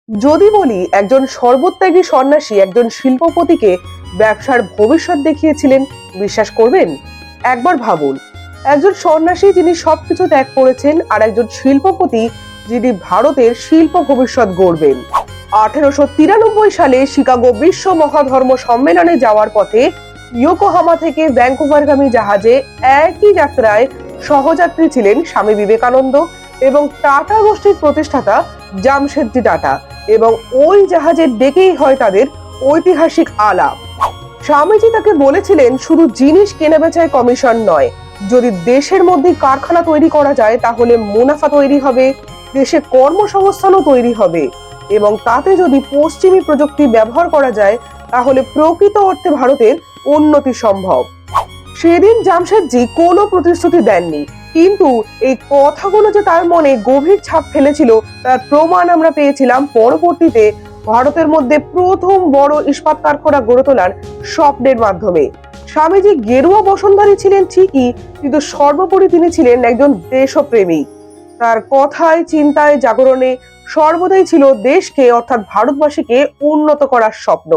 যদি বলি একজন সর্বত্যাগী সন্ন্যাসী একজন শিল্পপতিকে ব্যবসার ভবিষ্যৎ দেখিয়েছিলেন, বিশ্বাস করবেন? একবার ভাবুন, একজন সন্ন্যাসী যিনি সবকিছু ত্যাগ করেছেন আর একজন শিল্পপতি যিনি ভারতের শিল্প ভবিষ্যৎ গড়বেন। 1893 সালে শিকাগো বিশ্ব মহাধর্ম সম্মেলনে যাওয়ার পথে ইয়োকোহামা থেকে ভ্যাঙ্কুভারগামী জাহাজে একই যাত্রায় সহযাত্রী ছিলেন স্বামী বিবেকানন্দ এবং টাটা গোষ্ঠীর প্রতিষ্ঠাতা জামশেদজি টাটা, এবং ওই জাহাজের ডেকেই হয় তাদের ঐতিহাসিক আলাপ। স্বামীজি তাকে বলেছিলেন, শুধু জিনিস কেনাবেচায় কমিশন নয়, যদি দেশের মধ্যে কারখানা তৈরি করা যায় তাহলে মুনাফা তৈরি হবে, দেশে কর্মসংস্থানও তৈরি হবে, এবং তাতে যদি পশ্চিমী প্রযুক্তি ব্যবহার করা যায় তাহলে প্রকৃত অর্থে ভারতের উন্নতি সম্ভব। সেদিন জামশেদজি কোনো প্রতিশ্রুতি দেননি, কিন্তু এই কথাগুলো যে তার মনে গভীর ছাপ ফেলেছিল তার প্রমাণ আমরা পেয়েছিলাম পরবর্তীতে ভারতের মধ্যে প্রথম বড় ইস্পাত কারখানা গড়ে তোলার স্বপ্নের মাধ্যমে। স্বামীজি গেরুয়া বসনধারী ছিলেন ঠিকই, কিন্তু সর্বোপরি তিনি ছিলেন একজন দেশপ্রেমিক। তার কথায়, চিন্তায়, জাগরণে সর্বদাই ছিল দেশকে অর্থাৎ ভারতবাসীকে উন্নত করার স্বপ্ন।